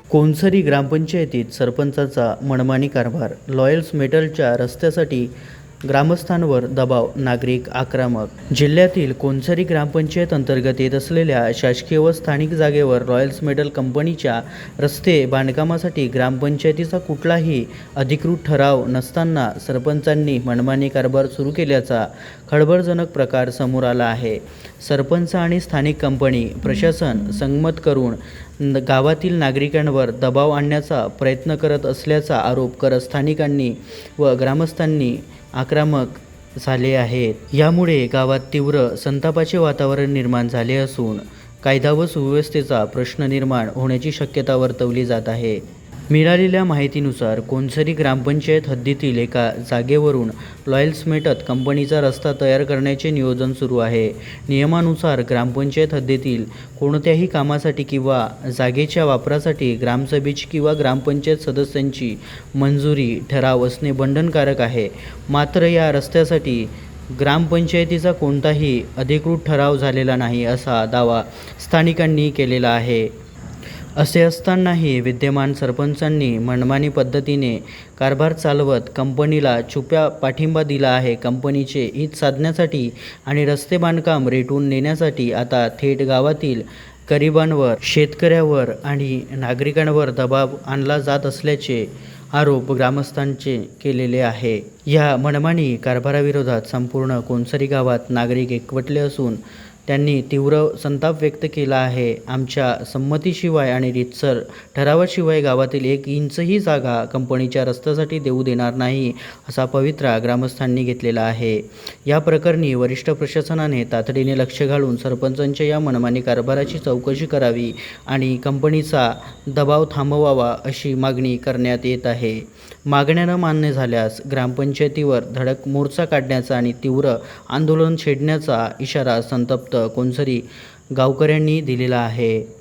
कोनसरी ग्रामपंचायतीत सरपंचाचा मनमानी कारभार, लॉयल्स मेटलच्या रस्त्यासाठी ग्रामस्थांवर दबाव, नागरिक आक्रमक. जिल्ह्यातील कोनसरी ग्रामपंचायत अंतर्गत येत असलेल्या शासकीय व स्थानिक जागेवर रॉयल्स मेटल कंपनीच्या रस्ते बांधकामासाठी ग्रामपंचायतीचा कुठलाही अधिकृत ठराव नसताना सरपंचांनी मनमानी कारभार सुरू केल्याचा खळबळजनक प्रकार समोर आला आहे. सरपंच आणि स्थानिक कंपनी प्रशासन संगनमत करून गावातील नागरिकांवर दबाव आणण्याचा प्रयत्न करत असल्याचा आरोप करत स्थानिकांनी व ग्रामस्थांनी आक्रमक झाले आहेत. यामुळे गावात तीव्र संतापाचे वातावरण निर्माण झाले असून कायदा व सुव्यवस्थेचा प्रश्न निर्माण होण्याची शक्यता वर्तवली जात आहे. मिळालेल्या माहितीनुसार कोनसरी ग्रामपंचायत हद्दीतील एका जागेवरून लॉयल्स मेटल कंपनीचा रस्ता तयार करण्याचे नियोजन सुरू आहे. नियमानुसार ग्रामपंचायत हद्दीतील कोणत्याही कामासाठी किंवा जागेच्या वापरासाठी ग्रामसभेची किंवा ग्रामपंचायत सदस्यांची मंजुरी ठराव असणे बंधनकारक आहे. मात्र या रस्त्यासाठी ग्रामपंचायतीचा कोणताही अधिकृत ठराव झालेला नाही असा दावा स्थानिकांनी केलेला आहे. असे असतानाही विद्यमान सरपंचांनी मनमानी पद्धतीने कारभार चालवत कंपनीला छुप्या पाठिंबा दिला आहे. कंपनीचे हित साधण्यासाठी आणि रस्ते बांधकाम रेटून नेण्यासाठी आता थेट गावातील गरिबांवर, शेतकऱ्यावर आणि नागरिकांवर दबाव आणला जात असल्याचे आरोप ग्रामस्थांचे केलेले आहे. या मनमानी कारभाराविरोधात संपूर्ण कोनसरी गावात नागरिक एकवटले असून त्यांनी तीव्र संताप व्यक्त केला आहे. आमच्या संमतीशिवाय आणि रीतसर ठरावाशिवाय गावातील 1 इंचही जागा कंपनीच्या रस्त्यासाठी देऊ देणार नाही असा पवित्रा ग्रामस्थांनी घेतलेला आहे. या प्रकरणी वरिष्ठ प्रशासनाने तातडीने लक्ष घालून सरपंचांच्या या मनमानी कारभाराची चौकशी करावी आणि कंपनीचा दबाव थांबवावा अशी मागणी करण्यात येत आहे. मागण्या न मान्य झाल्यास ग्रामपंचायतीवर धडक मोर्चा काढण्याचा आणि तीव्र आंदोलन छेडण्याचा इशारा संतप्त कोनसरी गावकऱ्यांनी दिलेला आहे.